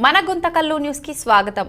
మన గుంతకల్లు న్యూస్ కి స్వాగతం.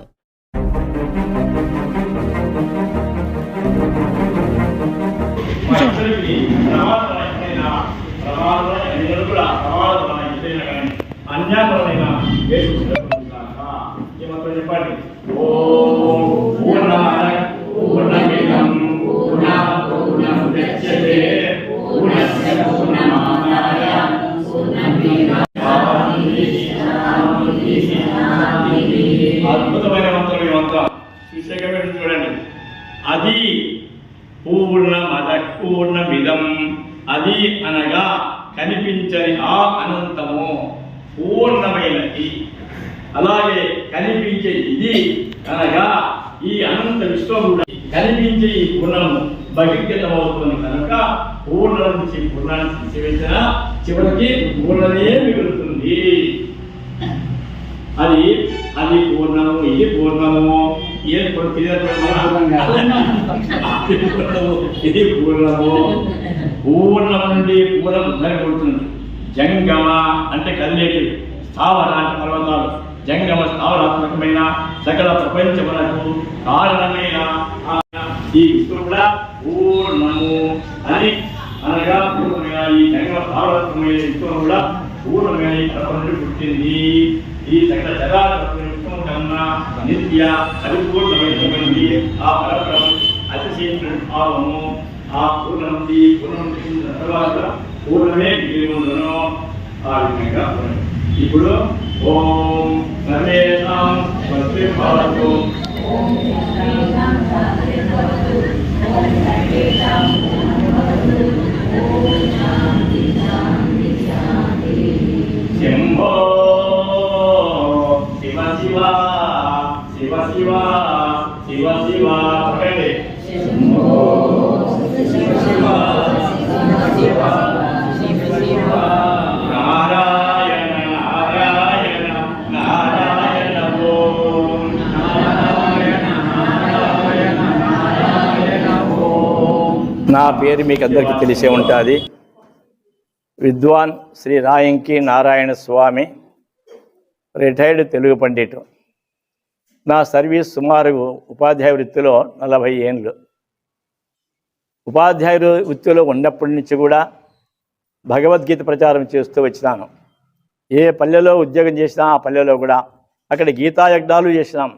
అద్భుతమైన మంత్రం ఈ మంత్రం శీర్షకమే చూడండి. అది పూర్ణమిదం, అది అనగా కనిపించని ఆ అనంతము పూర్ణమైనది. అలాగే కనిపించే ఇది అనగా ఈ అనంత విశ్వం కూడా కనిపించే ఈ పూర్ణము బహిర్గతమవుతుంది కనుక పూర్ణం నుంచి పూర్ణాన్ని తీసివేసిన చివరికి పూర్ణమే మిగులుతుంది. అది పూర్ణము, ఇది పూర్ణము, ఇది పూర్ణము. పూర్ణం నుండి పూర్ణం ఉద్ధరించబడుతుంది. జంగమ అంటే కదిలేటి స్థావర అంటే పర్వతాలు, జంగమ స్థావరాత్మకమైన సకల ప్రపంచములకు కారణమైన ఈ విశ్వం కూడా పూర్ణము అని అనగా పూర్ణమైన ఈ జంగమ స్థావరాత్మకమైన విశ్వం కూడా పూర్ణమైన పరమ నుండి పుట్టింది. ఈ సకల జగత్తును కన్నా నిత్య పరిపూర్ణమైనటువంటి ఆ పరబ్రహ్మ అతిశయించిన భావము ఆ పూర్ణం తర్వాత పూర్ణమే మిగిలిను. ఆ విధంగా ఇప్పుడు ఓం సర్వేషాం స్వస్తిర్భవతు. శంభో శివ శివ శివ శివ శివ శివ పడండి. నారాయణ నారాయణ నారాయణ ఓం నారాయణ నారాయణ నారాయణ ఓం. నా పేరు మీకు అందరికీ తెలిసే ఉంటుంది. విద్వాన్ శ్రీ రాయంకి నారాయణ స్వామి, రిటైర్డ్ తెలుగు పండిట్. నా సర్వీస్ సుమారు ఉపాధ్యాయ వృత్తిలో 40 ఏళ్ళు. ఉపాధ్యాయ వృత్తిలో ఉన్నప్పటి నుంచి కూడా భగవద్గీత ప్రచారం చేస్తూ వచ్చినాను. ఏ పల్లెలో ఉద్యోగం చేసినా ఆ పల్లెలో కూడా అక్కడ గీతాయజ్ఞాలు చేసినాం.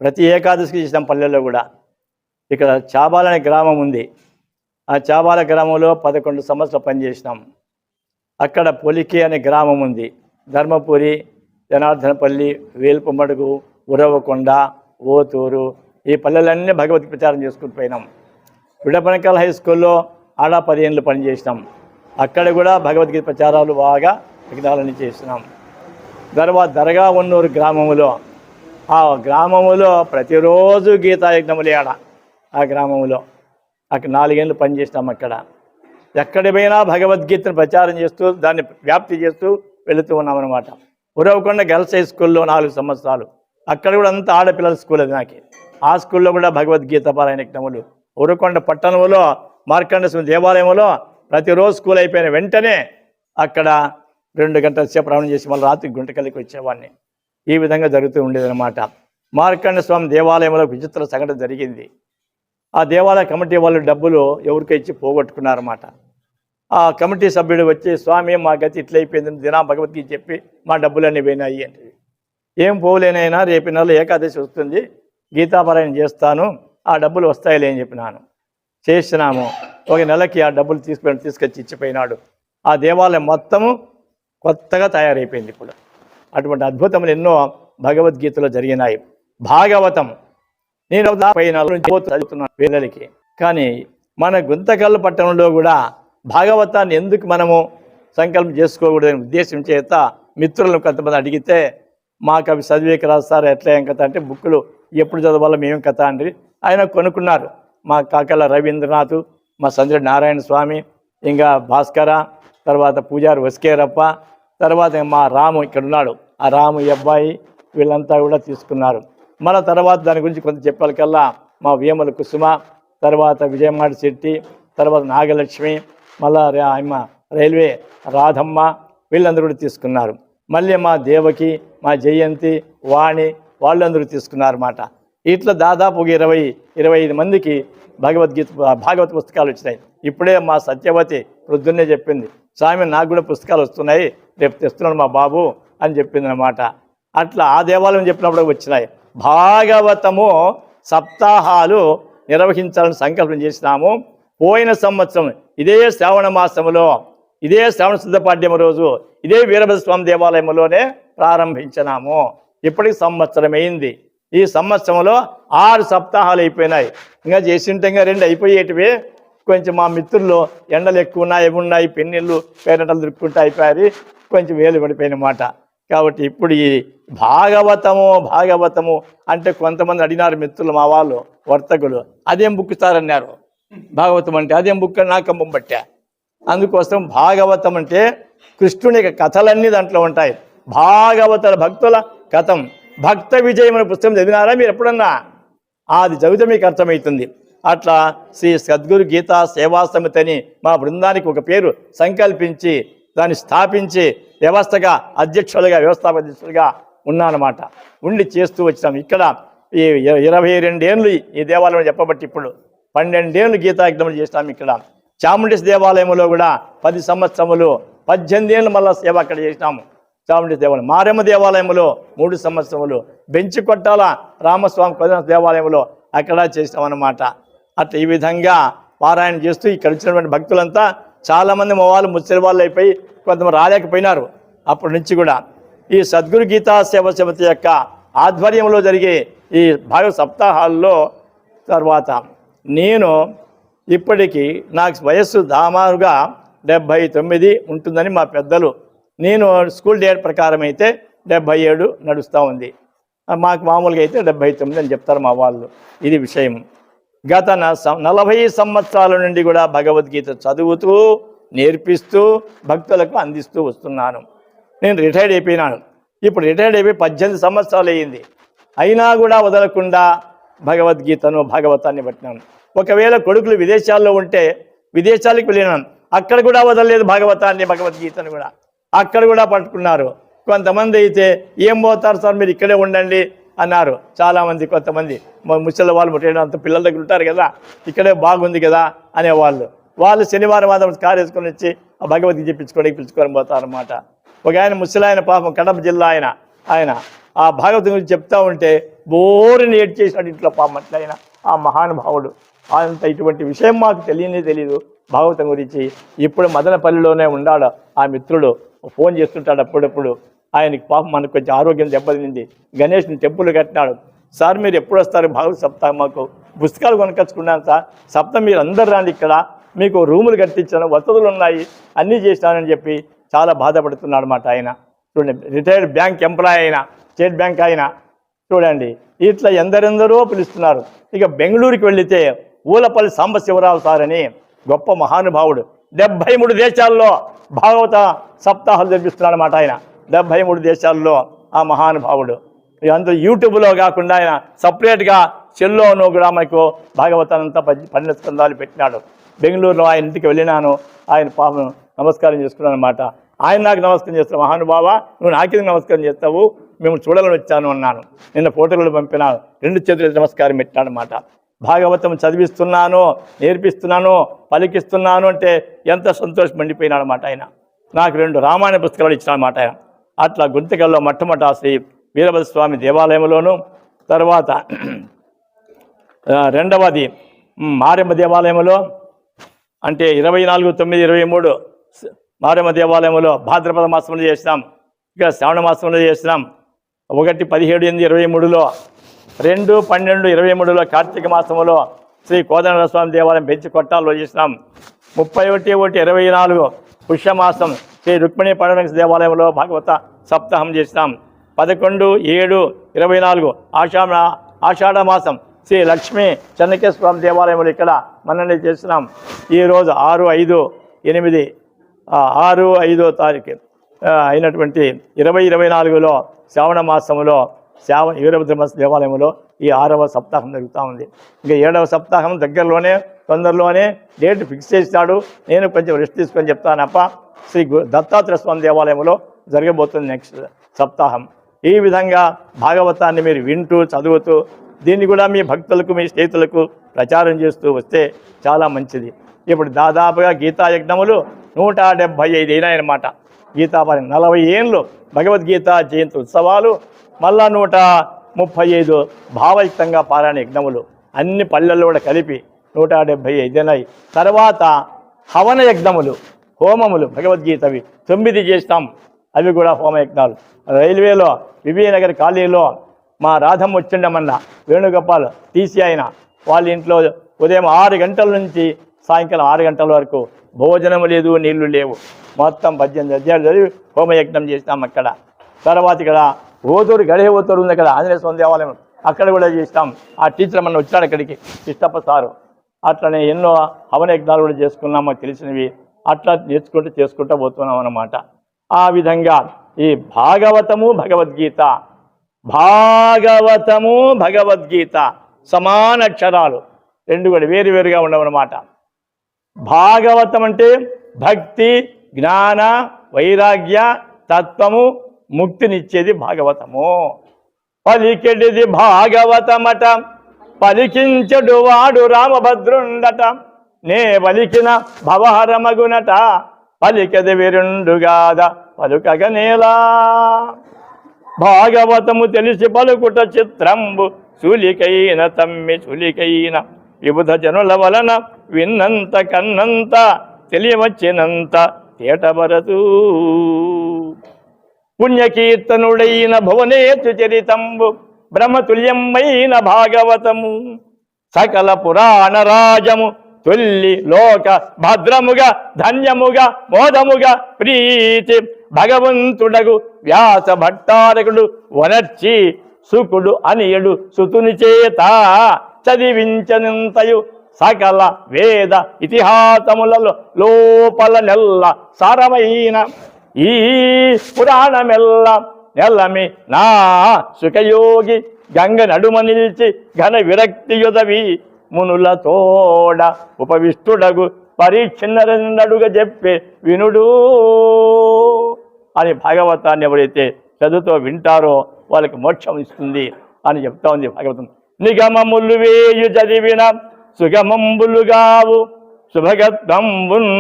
ప్రతి ఏకాదశికి చేసినాం పల్లెల్లో కూడా. ఇక్కడ చాబాల అనే గ్రామం ఉంది. ఆ చాబాల గ్రామంలో 11 సంవత్సరాలు పనిచేసినాం. అక్కడ పొలికి అనే గ్రామం ఉంది. ధర్మపురి, జనార్దనపల్లి, వేల్పుమడుగు, ఉరవకొండ, ఓతూరు ఈ పల్లెలన్నీ భగవద్గీత ప్రచారం చేసుకుంటూ పోయినాం. విడపనకల్ హై స్కూల్లో ఆడ 10 ఏళ్ళు పనిచేసినాం. అక్కడ కూడా భగవద్గీత ప్రచారాలు బాగా యజ్ఞాలని చేసినాం. తర్వాత దర్గా ఉన్నూరు గ్రామములో, ఆ గ్రామములో ప్రతిరోజు గీతాయజ్ఞములే ఆడ. ఆ గ్రామంలో అక్కడ 4 ఏళ్ళు పనిచేసినాం. అక్కడ ఎక్కడి పోయినా భగవద్గీతను ప్రచారం చేస్తూ దాన్ని వ్యాప్తి చేస్తూ వెళుతూ ఉన్నామన్నమాట. ఉరవకొండ గర్ల్స్ హై స్కూల్లో 4 సంవత్సరాలు. అక్కడ కూడా అంతా ఆడపిల్లల స్కూల్ అది నాకు. ఆ స్కూల్లో కూడా భగవద్గీత పారాయణ యజ్ఞములు. ఉరవకొండ పట్టణంలో మార్కండేశ్వర దేవాలయంలో ప్రతిరోజు స్కూల్ అయిపోయిన వెంటనే అక్కడ 2 గంటల సేపు రమణ చేసి మళ్ళీ రాత్రి గుంటకల్లికి వచ్చేవాడిని. ఈ విధంగా జరుగుతూ ఉండేదన్నమాట. మార్కండ స్వామి దేవాలయంలో విచిత్ర సంఘటన జరిగింది. ఆ దేవాలయ కమిటీ వాళ్ళు డబ్బులు ఎవరికో ఇచ్చి పోగొట్టుకున్నారన్నమాట. ఆ కమిటీ సభ్యుడు వచ్చి, స్వామి మా గతి ఇట్లయిపోయింది, దినా భగవద్గీత చెప్పి మా డబ్బులన్నీ పోయినాయి అంటే, ఏం పోలేనైనా రేపు నెల ఏకాదశి వస్తుంది, గీతాపారాయణ చేస్తాను, ఆ డబ్బులు వస్తాయిలే అని చెప్పినాను. చేసినాము. 1 నెలకి ఆ డబ్బులు తీసుకొచ్చి ఇచ్చిపోయినాడు. ఆ దేవాలయం మొత్తము కొత్తగా తయారైపోయింది. ఇప్పుడు అటువంటి అద్భుతములు ఎన్నో భగవద్గీతలో జరిగినాయి. భాగవతం నేను చదువుతున్నాను పిల్లలకి. కానీ మన గుంతకల్లు పట్టణంలో కూడా భాగవతాన్ని ఎందుకు మనము సంకల్పం చేసుకోకూడదని ఉద్దేశం చేత మిత్రులను కొంతమంది అడిగితే, మాకు అవి చదివేకి రాస్తారు, ఎట్లా ఏం కథ అంటే, బుక్కులు ఎప్పుడు చదవాలో మేమేం కథ అండి. ఆయన కొనుక్కున్నారు. మా కాకల రవీంద్రనాథ్, మా సంద్ర నారాయణ స్వామి, ఇంకా భాస్కర, తర్వాత పూజారి వస్కేరప్ప, తర్వాత మా రాము ఇక్కడ ఉన్నాడు, ఆ రాము ఈ అబ్బాయి, వీళ్ళంతా కూడా తీసుకున్నారు. మన తర్వాత దాని గురించి కొంత చెప్పాలికల్లా మా వేమల కుసుమ, తర్వాత విజయమాడి శెట్టి, తర్వాత నాగలక్ష్మి, మళ్ళా రైల్వే రాధమ్మ, వీళ్ళందరూ కూడా తీసుకున్నారు. మళ్ళీ మా దేవకి, మా జయంతి, వాణి వాళ్ళందరూ తీసుకున్నారన్నమాట. ఇట్లా దాదాపు 20-25 మందికి భాగవత పుస్తకాలు వచ్చినాయి. ఇప్పుడే మా సత్యవతి ప్రొద్దున్నే చెప్పింది, స్వామి నాకు కూడా పుస్తకాలు వస్తున్నాయి, రేపు తెస్తున్నాడు మా బాబు అని చెప్పింది అన్నమాట. అట్లా ఆ దేవాలయం చెప్పినప్పుడు వచ్చినాయి. భాగవతము సప్తాహాలు నిర్వహించాలని సంకల్పం చేసినాము. పోయిన సంవత్సరం ఇదే శ్రావణ మాసములో, ఇదే శ్రావణ శుద్ధ పాడ్యమ రోజు, ఇదే వీరభద్ర స్వామి దేవాలయంలోనే ప్రారంభించినాము. ఇప్పటికి సంవత్సరం అయింది. ఈ సంవత్సరంలో 6 సప్తాహాలు అయిపోయినాయి. ఇంకా చేసింటే ఇంకా 2 అయిపోయేటివి. కొంచెం మా మిత్రులు ఎండలు ఎక్కువ ఉన్నాయి, ఏమున్నాయి, పెన్నీళ్ళు పేరెంటలు దొరుకుంటూ అయిపోయారు, కొంచెం వేలు పడిపోయినమాట. కాబట్టి ఇప్పుడు ఈ భాగవతము అంటే కొంతమంది అడిగినారు మిత్రులు, మా వాళ్ళు వర్తకులు, అదేం బుక్ సారన్నారు. భాగవతం అంటే అదేం బుక్ అని నాకంబం పట్టా. అందుకోసం భాగవతం అంటే కృష్ణుని కథలన్నీ దాంట్లో ఉంటాయి. భాగవతుల భక్తుల కథం, భక్త విజయం అనే పుస్తకం చదివినారా మీరు ఎప్పుడన్నా? అది చదివితే మీకు అర్థమవుతుంది. అట్లా శ్రీ సద్గురు గీతా సేవా సమితి అని మా బృందానికి ఒక పేరు సంకల్పించి దాన్ని స్థాపించి వ్యవస్థగా వ్యవస్థాపక అధ్యక్షులుగా ఉన్నానమాట. ఉండి చేస్తూ వచ్చినాం. ఇక్కడ ఈ 22 ఏళ్ళు ఈ దేవాలయం చెప్పబట్టి ఇప్పుడు 12 ఏళ్ళు గీతాయజ్ఞములు చేసినాం. ఇక్కడ చాముండేశ్వరి దేవాలయంలో కూడా 10 సంవత్సరములు, 18 ఏళ్ళు మళ్ళా సేవ అక్కడ చేసినాము. చాముండేశ్వరి దేవాలయం, మారెమ్మ దేవాలయంలో 3 సంవత్సరములు, బెంచికొట్టాల రామస్వామి దేవాలయంలో అక్కడ చేసినామన్నమాట. అట్లా ఈ విధంగా పారాయణ చేస్తూ ఇక్కడ వచ్చినటువంటి భక్తులంతా చాలామంది మా వాళ్ళు ముసలి వాళ్ళు అయిపోయి కొంతమంది రాలేకపోయినారు. అప్పటి నుంచి కూడా ఈ సద్గురు గీతా సేవ సమితి యొక్క ఆధ్వర్యంలో జరిగే ఈ భాగవత సప్తాహాల్లో తర్వాత నేను ఇప్పటికీ నాకు వయస్సు దామారుగా 79 ఉంటుందని మా పెద్దలు, నేను స్కూల్ డేట్ ప్రకారం అయితే 77 నడుస్తూ ఉంది. మాకు మామూలుగా అయితే 79 అని చెప్తారు మా వాళ్ళు. ఇది విషయం. గత 40 సంవత్సరాల నుండి కూడా భగవద్గీత చదువుతూ నేర్పిస్తూ భక్తులకు అందిస్తూ వస్తున్నాను. నేను రిటైర్డ్ అయిపోయినాను. ఇప్పుడు రిటైర్డ్ అయిపోయి 18 సంవత్సరాలు అయ్యింది. అయినా కూడా వదలకుండా భాగవతాన్ని పట్టినాను. ఒకవేళ కొడుకులు విదేశాల్లో ఉంటే విదేశాలకు వెళ్ళినాను, అక్కడ కూడా వదలలేదు భగవద్గీతను కూడా అక్కడ కూడా పట్టుకున్నారు. కొంతమంది అయితే ఏం పోతారు సార్ మీరు ఇక్కడే ఉండండి అన్నారు. చాలామంది కొంతమంది ముసలి వాళ్ళు ముట్టేంత పిల్లల దగ్గర ఉంటారు కదా, ఇక్కడే బాగుంది కదా అనేవాళ్ళు. వాళ్ళు శనివారం మాత్రం కారు వేసుకొని వచ్చి ఆ భగవద్గీత పిలుచుకొని పోతారన్నమాట. ఒక ఆయన ముసలాయన పాపం కడప జిల్లా ఆయన ఆ భాగవతం గురించి చెప్తా ఉంటే బోరుని ఏడ్ చేసినాడు ఇంట్లో పాపం. అట్లయినా ఆ మహానుభావుడు అంత ఇటువంటి విషయం మాకు తెలియదు భాగవతం గురించి. ఇప్పుడు మదనపల్లిలోనే ఉన్నాడు ఆ మిత్రుడు, ఫోన్ చేస్తుంటాడు అప్పుడప్పుడు. ఆయనకి పాపం మనకు కొంచెం ఆరోగ్యం దెబ్బతింది. గణేష్ని టెంపుల్ కట్టినాడు. సార్ మీరు ఎప్పుడు వస్తారు భాగవత సప్తాహం? మాకు పుస్తకాలు కొనుకొచ్చుకున్నాను సార్, సప్తాహం మీరు అందరు రాండి, ఇక్కడ మీకు రూములు కట్టించాను, వసతులు ఉన్నాయి, అన్నీ చేసినానని చెప్పి చాలా బాధపడుతున్నాడు అన్నమాట. ఆయన చూడండి, రిటైర్డ్ బ్యాంక్ ఎంప్లాయీ అయినా, స్టేట్ బ్యాంక్ అయినా చూడండి, ఇట్లా ఎందరెందరో పిలుస్తున్నారు. ఇక బెంగళూరుకి వెళితే ఊలపల్లి సాంబశివరావు సార్ అని గొప్ప మహానుభావుడు 73 దేశాల్లో భాగవత సప్తాహాలు జరిపిస్తున్నాడు అన్నమాట. ఆయన 73 దేశాల్లో ఆ మహానుభావుడు. అందరూ యూట్యూబ్లో కాకుండా ఆయన సపరేట్గా సెల్లోనూ కూడా మనకు భాగవతానంతా 12 స్కందాలు పెట్టినాడు. బెంగళూరులో ఆయన ఇంటికి వెళ్ళినాను, ఆయన పాపం నమస్కారం చేసుకున్నాను అనమాట. ఆయన నాకు నమస్కారం చేస్తాను, మహానుభావ నువ్వు నాకేది నమస్కారం చేస్తావు, మేము చూడాలని వచ్చాను అన్నాను. నిన్న ఫోటోలు పంపినాను, 2 చేతులు నమస్కారం పెట్టాడు అనమాట. భాగవతం చదివిస్తున్నాను, నేర్పిస్తున్నాను, పలికిస్తున్నాను అంటే ఎంత సంతోషం మండిపోయినాడు అనమాట. ఆయన నాకు 2 రామాయణ పుస్తకాలు ఇచ్చానమాట. ఆయన అట్లా గుంతకల్లో మొట్టమొదట శ్రీ వీరభద్ర స్వామి దేవాలయంలోను, తర్వాత రెండవది మారెమ్మ దేవాలయంలో అంటే 24/9/23 మారెమ్మ దేవాలయంలో భాద్రపద మాసంలో చేసినాం. ఇక శ్రావణ మాసంలో చేసినాం. 1/17/23లో 2/12/23లో కార్తీక మాసంలో శ్రీ కోదండస్వామి దేవాలయం బెంచి కొట్టాల్లో చేసినాం. 31/1/24 పుష్యమాసం శ్రీ రుక్మిణి పరమేశ్వర దేవాలయంలో భాగవత సప్తాహం చేసినాం. 11/7/24 ఆషాఢ మాసం శ్రీ లక్ష్మీ చెన్నకేశ్వర స్వామి దేవాలయంలో ఇక్కడ మనల్ని చేసినాం. ఈరోజు 6/5 తారీఖు అయినటువంటి 2024లో శ్రావణ మాసంలో వీరభద్ర దేవాలయంలో ఈ 6వ సప్తాహం జరుగుతూ ఉంది. ఇంకా 7వ సప్తాహం దగ్గరలోనే తొందరలోనే డేట్ ఫిక్స్ చేసినాడు. నేను కొంచెం రెస్ట్ తీసుకొని చెప్తానప్ప. శ్రీ దత్తాత్రేయ స్వామి దేవాలయంలో జరగబోతుంది నెక్స్ట్ సప్తాహం. ఈ విధంగా భాగవతాన్ని మీరు వింటూ చదువుతూ దీన్ని కూడా మీ భక్తులకు మీ స్నేహితులకు ప్రచారం చేస్తూ వస్తే చాలా మంచిది. ఇప్పుడు దాదాపుగా గీతాయజ్ఞములు 175 అయినాయన్నమాట. గీతాపారాయణ 40 ఏళ్ళు భగవద్గీత జయంతి ఉత్సవాలు, మళ్ళా 135 భావయుక్తంగా పారాయణ యజ్ఞములు అన్ని పల్లెల్లో కూడా కలిపి 175 అయినాయి. తర్వాత హవన యజ్ఞములు, హోమములు భగవద్గీతవి 9 చేస్తాం. అవి కూడా హోమయజ్ఞాలు. రైల్వేలో వివినగర్ కాలనీలో మా రాధమ్మ వచ్చిండమన్న వేణుగోపాల్ తీసి ఆయన వాళ్ళ ఇంట్లో ఉదయం 6 గంటల నుంచి సాయంకాలం 6 గంటల వరకు భోజనం లేదు, నీళ్లు లేవు. మొత్తం 18 అధ్యాయాలు చదివి హోమయజ్ఞం చేసినాం అక్కడ. తర్వాత ఇక్కడ ఓతూరు గడియ ఓతూరు ఉంది, అక్కడ ఆంజనేయ స్వామి దేవాలయం, అక్కడ కూడా చేస్తాం. ఆ టీచర్ మన వచ్చాడు అక్కడికి, కృష్ణప్ప సారు. అట్లనే ఎన్నో హవనయజ్ఞాలు కూడా చేసుకున్నాం, మాకు తెలిసినవి. అట్లా చేసుకుంటూ పోతున్నాం అన్నమాట. ఆ విధంగా ఈ భాగవతము భగవద్గీత, భాగవతము భగవద్గీత సమాన అక్షరాలు, రెండు కూడా వేరువేరుగా ఉండవన్నమాట. భాగవతం అంటే భక్తి, జ్ఞాన, వైరాగ్య, తత్వము, ముక్తినిచ్చేది భాగవతము. పలికెడిది భాగవతమట, పలికించడు వాడు రామభద్రుండట, నే పలికిన భవహరమగునట, పలికెది విరుండుగాద పలుకగనేలా. భాగవతము తెలిసి పలుకుట చిత్రంబు, సులికైన తమ్మి సులికైన విబుధ జనుల వలన విన్నంత కన్నంత తెలియవచ్చినంత తేటబరతు. పుణ్యకీర్తనుడైన భువనేతు చరితంబు, బ్రహ్మతుల్యమైన భాగవతము, సకల పురాణ రాజము తొల్లి లోక భద్రముగా ధన్యముగా మోదముగా ప్రీతి భగవంతుడగు వ్యాస భట్టారకుడు వనర్చి సుకుడు అనియుడు సుతుని చేత చదివించనంతయు సకల వేద ఇతిహాసములలో లోపల నెల్ల సారమైన ఈ పురాణమెల్ల నెల్లమి నా సుఖయోగి గంగ నడుమ నిలిచి ఘన విరక్తి యుదవి మునుల తోడ ఉపవిష్టుడగు పరీక్షన్నడుగా చెప్పే వినుడు అని భాగవతాన్ని ఎవరైతే చదువుతో వింటారో వాళ్ళకి మోక్షం ఇస్తుంది అని చెప్తా ఉంది భాగవతం. నిగమములు వేయు చదివిన సుగమంబులుగావు శుభగత్వంబున్,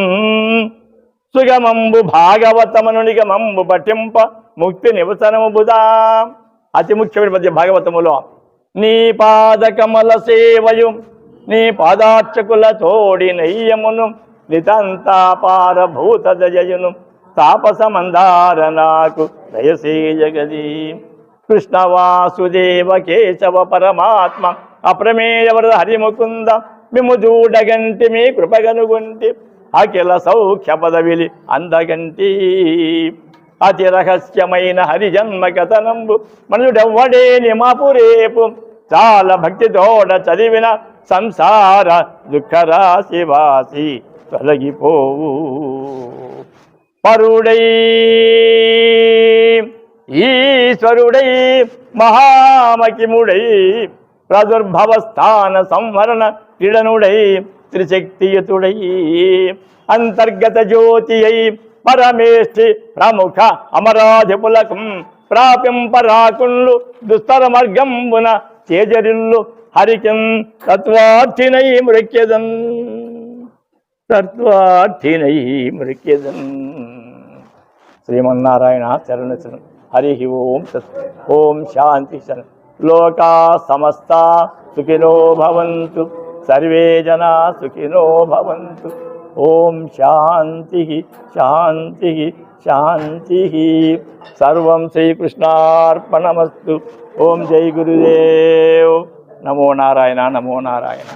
సుగమంబు భాగవతమును నిగమంబు పఠింప ముక్తి నివసనము బుధా. అతి ముఖ్యమైన మధ్య భాగవతములో నీ పాదకమల సేవయు నీ పాదార్చకుల తోడి నయ్యమును నితంతాపారభూత దయయును తాపస మందార నాకు దయసేయగది. కృష్ణ వాసుదేవ కేశవ పరమాత్మ అప్రమేయ వరద హరిముకుంద మిము చూడగంటి మీ కృపగనుగుంటి అఖిల సౌఖ్య పదవిలి అందగంటి. అతి రహస్యమైన హరిజన్మ కథనంబు మనుడెవ్వడేని మాపురేపు చాలా భక్తితోడ చదివిన సంసార దుఃఖరాశి వాసి తొలగిపోవు. పరుడై ఈశ్వరుడై మహామకిముడై ప్రదుర్భవ స్థాన సంవరణ క్రీడనుడై త్రిశక్తియుతుడై అంతర్గత జ్యోతి అయి పరమేష్ఠి ప్రముఖ అమరాధిపులకం ప్రాపింపరాకుండ్లు దుస్తర మార్గంబున చేజరిల్లు హరికిం తత్వార్థినై మృక్యదన్, తత్వార్థినై మృక్యదన్. శ్రీమన్నారాయణ శరణు శరణు. హరి ఓం తత్. ఓం శాంతి శరణు. లోకా సమస్త సుఖినో భవంతు, సర్వే జనా సుఖినో భవంతు. ఓం శాంతి శాంతి శాంతి. సర్వం శ్రీకృష్ణార్పణమస్తు. ఓం జై గురుదేవ్. నమో నారాయణ, నమో నారాయణ.